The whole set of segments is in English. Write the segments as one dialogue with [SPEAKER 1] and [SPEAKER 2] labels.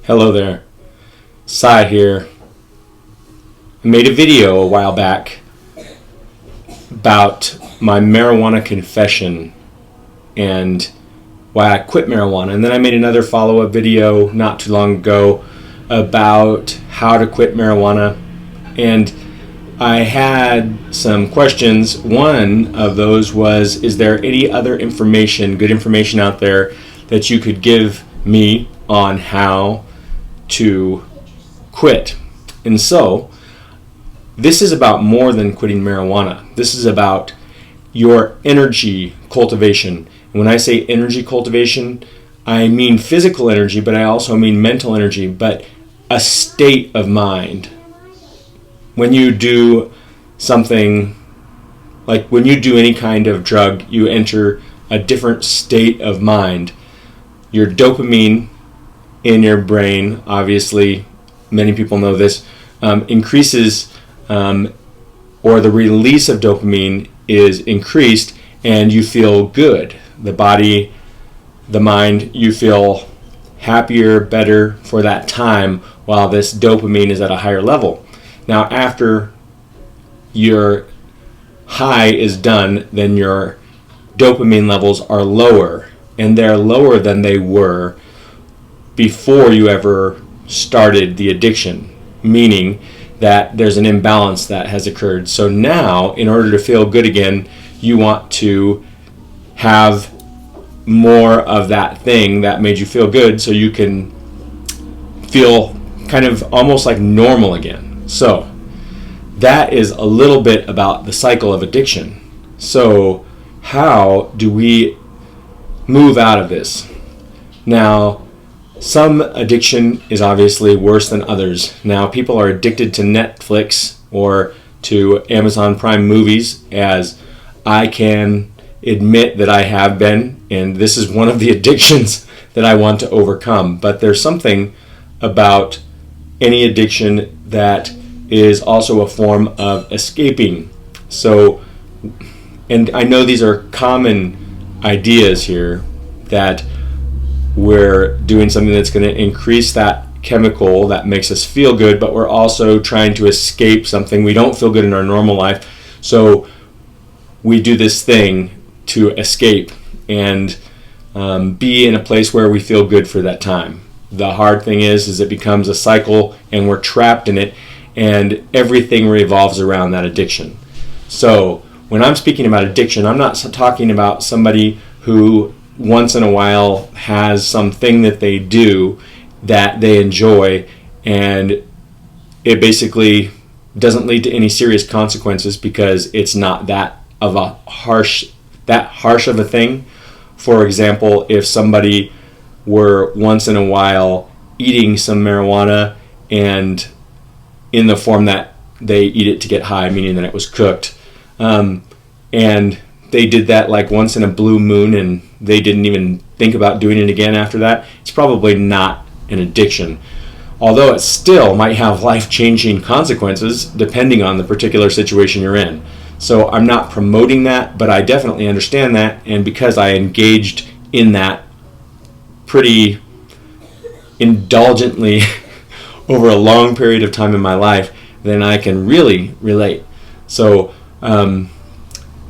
[SPEAKER 1] Hello there, Sye here. I made a video a while back about my marijuana confession and why I quit marijuana. And then I made another follow-up video not too long ago about how to quit marijuana. And I had some questions. One of those was, is there any other information, good information out there that you could give me on how to quit? And so this is about more than quitting marijuana. This is about your energy cultivation. And when I say energy cultivation, I mean physical energy, but I also mean mental energy, but a state of mind. When you do something, like when you do any kind of drug, you enter a different state of mind. Your dopamine in your brain, obviously, many people know this, increases, or the release of dopamine is increased, and you feel good. The body, the mind, you feel happier, better for that time while this dopamine is at a higher level. Now, after your high is done, then your dopamine levels are lower, and they're lower than they were before you ever started the addiction, meaning that there's an imbalance that has occurred. So now, in order to feel good again, you want to have more of that thing that made you feel good so you can feel kind of almost like normal again. So that is a little bit about the cycle of addiction. So how do we move out of this? Now, some addiction is obviously worse than others. Now, people are addicted to Netflix or to Amazon Prime movies, as I can admit that I have been, and this is one of the addictions that I want to overcome. But there's something about any addiction that is also a form of escaping. So, and I know these are common ideas here, that we're doing something that's going to increase that chemical that makes us feel good, but we're also trying to escape something. We don't feel good in our normal life, so we do this thing to escape and be in a place where we feel good for that time. The hard thing is it becomes a cycle, and we're trapped in it, and everything revolves around that addiction. So when I'm speaking about addiction, I'm not talking about somebody who once in a while has something that they do that they enjoy, and it basically doesn't lead to any serious consequences because it's not that harsh of a thing. For example, if somebody were once in a while eating some marijuana, and in the form that they eat it to get high, meaning that it was cooked, and they did that like once in a blue moon and they didn't even think about doing it again after that, it's probably not an addiction. Although it still might have life-changing consequences depending on the particular situation you're in. So I'm not promoting that, but I definitely understand that, and because I engaged in that pretty indulgently over a long period of time in my life, then I can really relate. So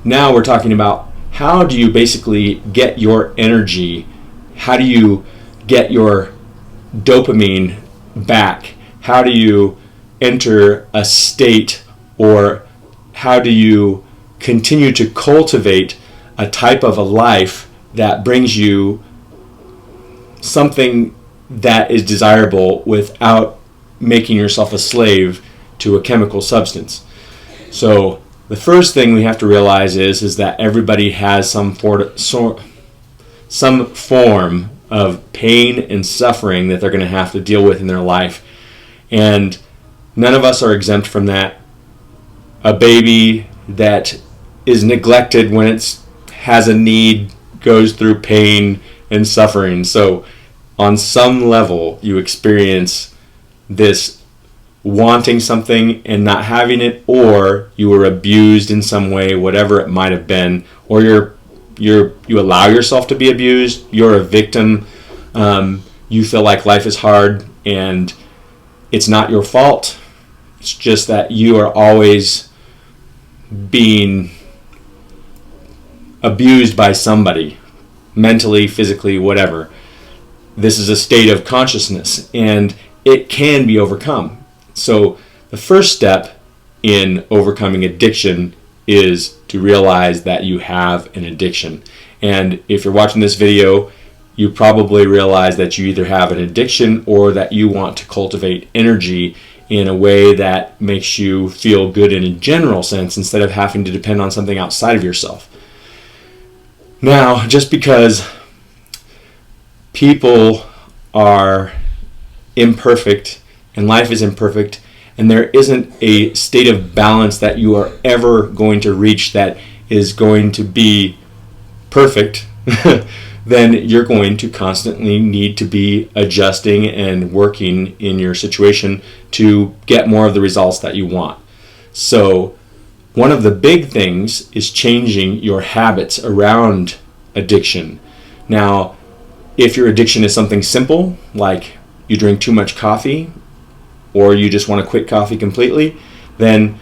[SPEAKER 1] now we're talking about, how do you basically get your energy, how do you get your dopamine back, how do you enter a state, or how do you continue to cultivate a type of a life that brings you something that is desirable without making yourself a slave to a chemical substance. So the first thing we have to realize is that everybody has some form of pain and suffering that they're going to have to deal with in their life. And none of us are exempt from that. A baby that is neglected when it has a need goes through pain and suffering. So on some level, you experience this wanting something and not having it, or you were abused in some way, whatever it might have been, or you allow yourself to be abused, you're a victim, you feel like life is hard and it's not your fault. It's just that you are always being abused by somebody, mentally, physically, whatever. This is a state of consciousness, and it can be overcome. So the first step in overcoming addiction is to realize that you have an addiction. And if you're watching this video, you probably realize that you either have an addiction or that you want to cultivate energy in a way that makes you feel good in a general sense instead of having to depend on something outside of yourself. Now, just because people are imperfect and life is imperfect and there isn't a state of balance that you are ever going to reach that is going to be perfect, then you're going to constantly need to be adjusting and working in your situation to get more of the results that you want. So one of the big things is changing your habits around addiction. Now, if your addiction is something simple, like you drink too much coffee or you just want to quit coffee completely, then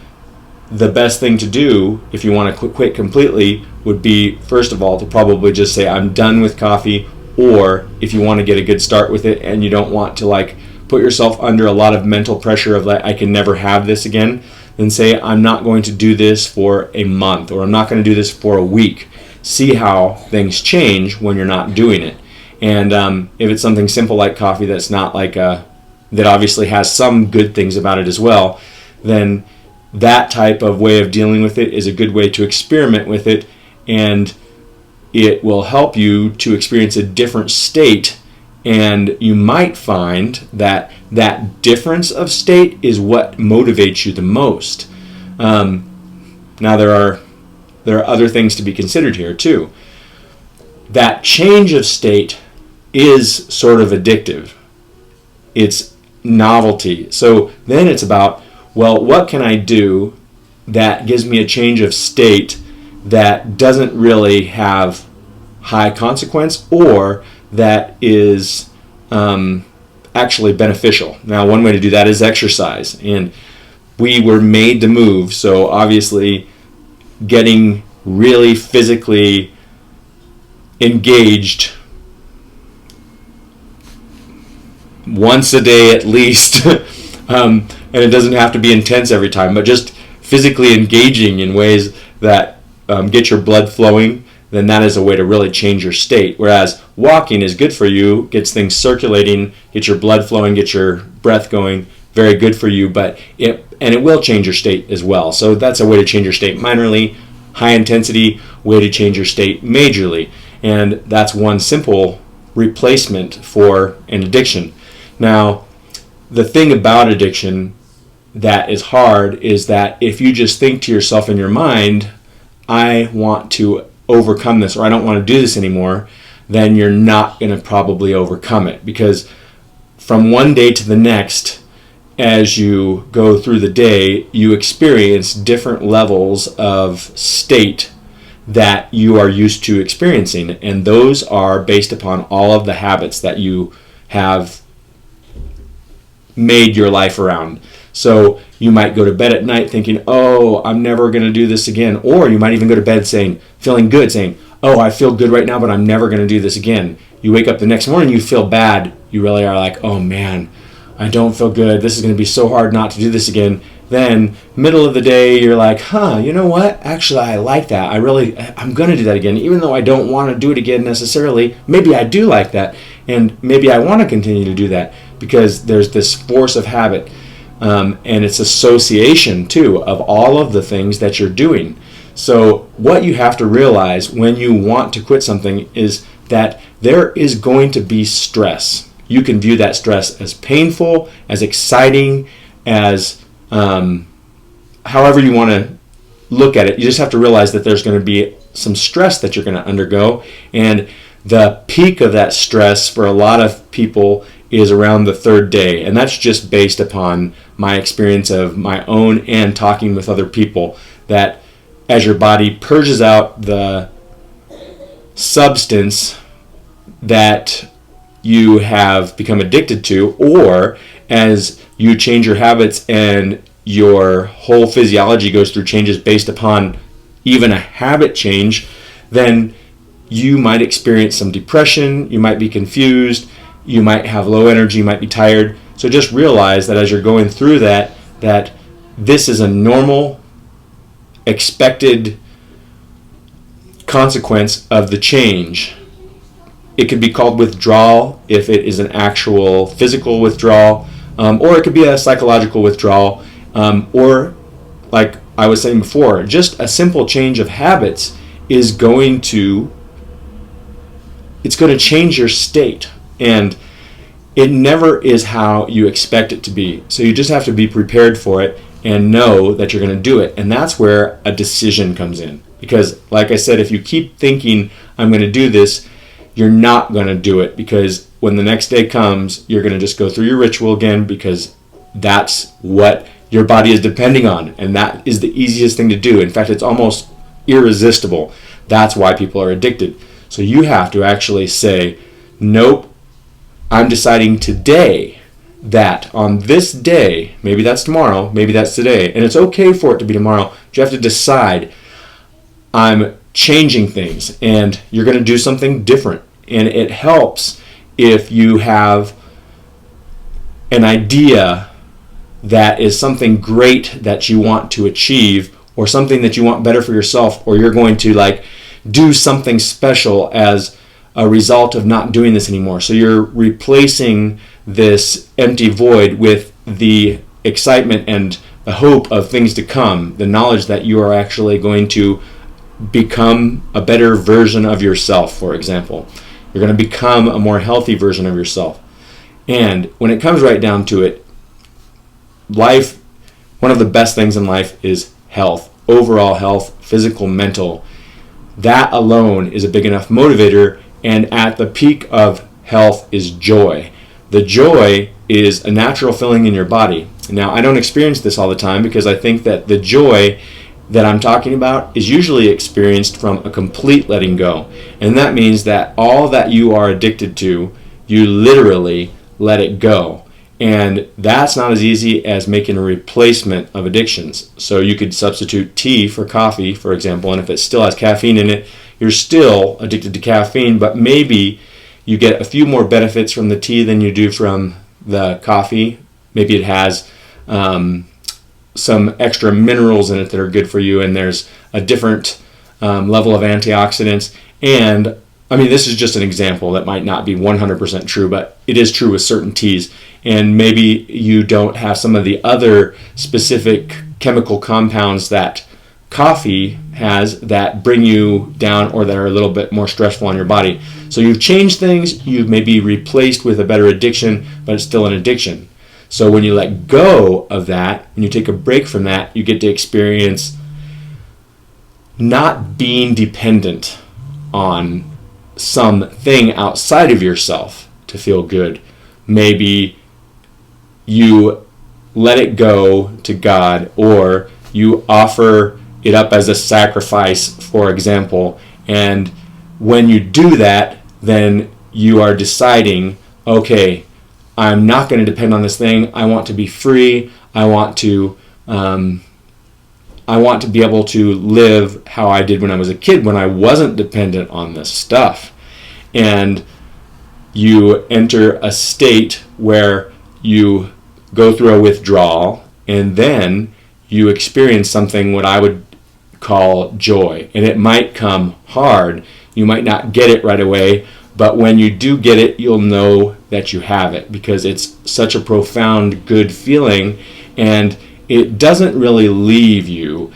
[SPEAKER 1] the best thing to do if you want to quit completely would be, first of all, to probably just say, I'm done with coffee. Or if you want to get a good start with it and you don't want to put yourself under a lot of mental pressure of I can never have this again, then say, I'm not going to do this for a month, or I'm not going to do this for a week. See how things change when you're not doing it. And if it's something simple like coffee that's not that obviously has some good things about it as well, then that type of way of dealing with it is a good way to experiment with it, and it will help you to experience a different state, and you might find that that difference of state is what motivates you the most. Now there are other things to be considered here too. That change of state is sort of addictive. It's novelty. So then it's about, well, what can I do that gives me a change of state that doesn't really have high consequence or that is actually beneficial? Now, one way to do that is exercise. And we were made to move, so obviously getting really physically engaged once a day at least, and it doesn't have to be intense every time, but just physically engaging in ways that get your blood flowing, then that is a way to really change your state. Whereas walking is good for you, gets things circulating, gets your blood flowing, gets your breath going, very good for you, but it will change your state as well. So that's a way to change your state minorly. High intensity, way to change your state majorly. And that's one simple replacement for an addiction. Now, the thing about addiction that is hard is that if you just think to yourself in your mind, I want to overcome this, or I don't want to do this anymore, then you're not going to probably overcome it. Because from one day to the next, as you go through the day, you experience different levels of state that you are used to experiencing. And those are based upon all of the habits that you have made your life around. So you might go to bed at night thinking, oh, I'm never going to do this again. Or you might even go to bed feeling good, saying, oh, I feel good right now, but I'm never going to do this again. You wake up the next morning, you feel bad. You really are like, oh man, I don't feel good. This is going to be so hard not to do this again. Then middle of the day, you're like, you know what? Actually, I like that. I'm going to do that again. Even though I don't want to do it again necessarily, maybe I do like that. And maybe I want to continue to do that because there's this force of habit. And it's association, too, of all of the things that you're doing. So what you have to realize when you want to quit something is that there is going to be stress. You can view that stress as painful, as exciting, as however you want to look at it. You just have to realize that there's going to be some stress that you're going to undergo. And the peak of that stress for a lot of people is around the third day. And that's just based upon my experience of my own and talking with other people, that as your body purges out the substance that you have become addicted to, or as you change your habits and your whole physiology goes through changes based upon even a habit change, then you might experience some depression, you might be confused, you might have low energy, you might be tired. So just realize that as you're going through that this is a normal, expected consequence of the change. It could be called withdrawal if it is an actual physical withdrawal, or it could be a psychological withdrawal, or like I was saying before, just a simple change of habits is going to change your state, and it never is how you expect it to be. So you just have to be prepared for it and know that you're going to do it. And that's where a decision comes in. Because like I said, if you keep thinking, I'm going to do this, you're not going to do it, because when the next day comes, you're going to just go through your ritual again, because that's what your body is depending on. And that is the easiest thing to do. In fact, it's almost irresistible. That's why people are addicted. So you have to actually say, nope, I'm deciding today that on this day, maybe that's tomorrow, maybe that's today, and it's okay for it to be tomorrow, but you have to decide, I'm changing things, and you're going to do something different. And it helps if you have an idea that is something great that you want to achieve, or something that you want better for yourself, or you're going to do something special as a result of not doing this anymore. So you're replacing this empty void with the excitement and the hope of things to come, the knowledge that you are actually going to become a better version of yourself, for example. You're going to become a more healthy version of yourself. And when it comes right down to it, life, one of the best things in life is health, overall health, physical, mental. That alone is a big enough motivator, and at the peak of health is joy. The joy is a natural feeling in your body. Now, I don't experience this all the time, because I think that the joy that I'm talking about is usually experienced from a complete letting go. And that means that all that you are addicted to, you literally let it go. And that's not as easy as making a replacement of addictions. So you could substitute tea for coffee, for example, and if it still has caffeine in it, you're still addicted to caffeine, but maybe you get a few more benefits from the tea than you do from the coffee. Maybe it has some extra minerals in it that are good for you, and there's a different level of antioxidants. And I mean, this is just an example that might not be 100% true, but it is true with certain teas. And maybe you don't have some of the other specific chemical compounds that coffee has that bring you down, or that are a little bit more stressful on your body. So you've changed things, you've maybe replaced with a better addiction, but it's still an addiction. So when you let go of that, when you take a break from that, you get to experience not being dependent on something outside of yourself to feel good. Maybe you let it go to God, or you offer it up as a sacrifice, for example. And when you do that, then you are deciding, okay, I'm not going to depend on this thing. I want to be free. I want to be able to live how I did when I was a kid, when I wasn't dependent on this stuff. And you enter a state where you go through a withdrawal, and then you experience something what I would call joy. And it might come hard. You might not get it right away, but when you do get it, you'll know that you have it, because it's such a profound good feeling, and it doesn't really leave you.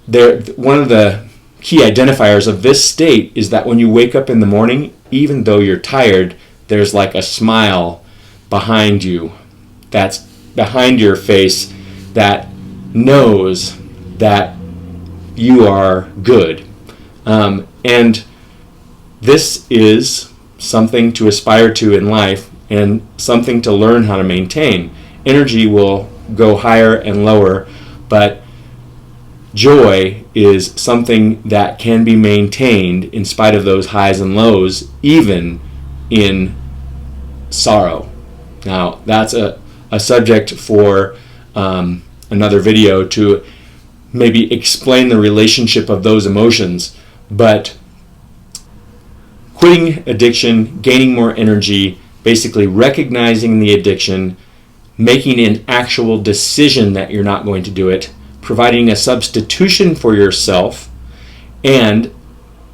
[SPEAKER 1] One of the key identifiers of this state is that when you wake up in the morning, even though you're tired, there's like a smile behind you, that's behind your face, that knows that you are good. And this is something to aspire to in life, and something to learn how to maintain. Energy will go higher and lower, but joy is something that can be maintained in spite of those highs and lows, even in sorrow. Now, that's a subject for another video to maybe explain the relationship of those emotions. But quitting addiction, gaining more energy, basically recognizing the addiction, making an actual decision that you're not going to do it, providing a substitution for yourself, and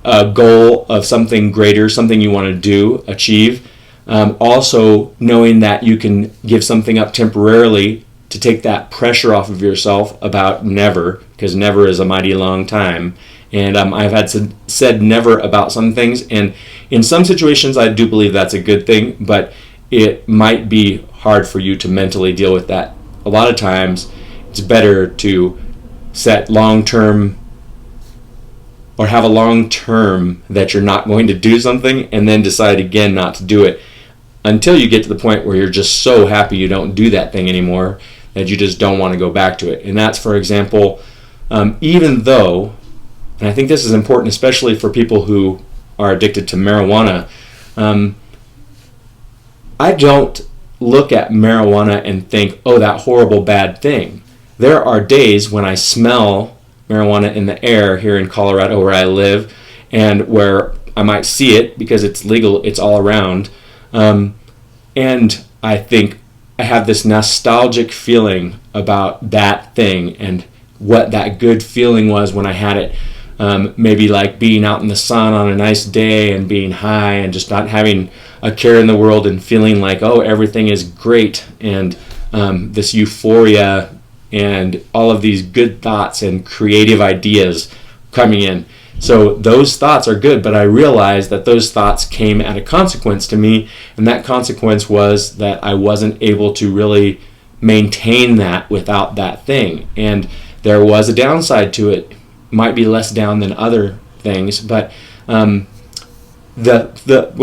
[SPEAKER 1] a goal of something greater, something you want to do, achieve. Also knowing that you can give something up temporarily to take that pressure off of yourself about never, because never is a mighty long time. And I've had said never about some things, and in some situations I do believe that's a good thing, but it might be hard for you to mentally deal with that. A lot of times it's better to set long-term, or have a long term that you're not going to do something and then decide again not to do it until you get to the point where you're just so happy you don't do that thing anymore that you just don't want to go back to it. And that's, for example, even though, and I think this is important especially for people who are addicted to marijuana, I don't look at marijuana and think, oh, that horrible bad thing. There are days when I smell marijuana in the air here in Colorado where I live, and where I might see it because it's legal, it's all around, and I think I have this nostalgic feeling about that thing and what that good feeling was when I had it. Maybe like being out in the sun on a nice day and being high and just not having a care in the world and feeling like, oh, everything is great, and this euphoria and all of these good thoughts and creative ideas coming in. So those thoughts are good, but I realized that those thoughts came at a consequence to me, and that consequence was that I wasn't able to really maintain that without that thing. And there was a downside to it. Might be less down than other things, but what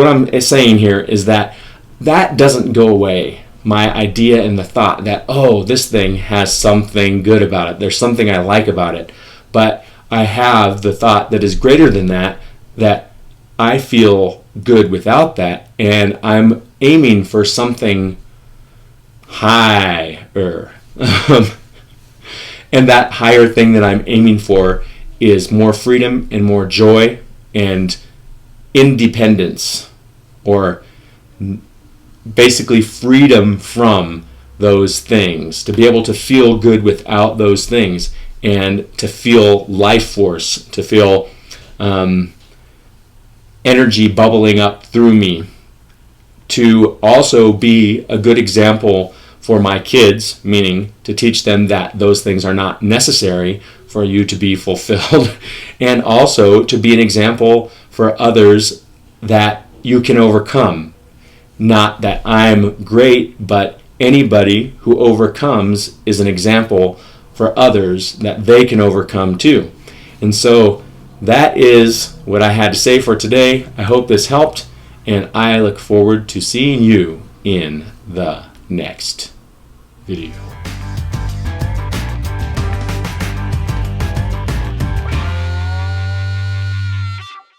[SPEAKER 1] I'm saying here is that doesn't go away. My idea and the thought that, oh, this thing has something good about it. There's something I like about it. But I have the thought that is greater than that, that I feel good without that, and I'm aiming for something higher. And that higher thing that I'm aiming for is more freedom and more joy and independence, or basically freedom from those things, to be able to feel good without those things, and to feel life force, to feel energy bubbling up through me, to also be a good example for my kids, meaning to teach them that those things are not necessary for you to be fulfilled, and also to be an example for others that you can overcome. Not that I'm great, but anybody who overcomes is an example for others that they can overcome too. And so that is what I had to say for today. I hope this helped, and I look forward to seeing you in the next video.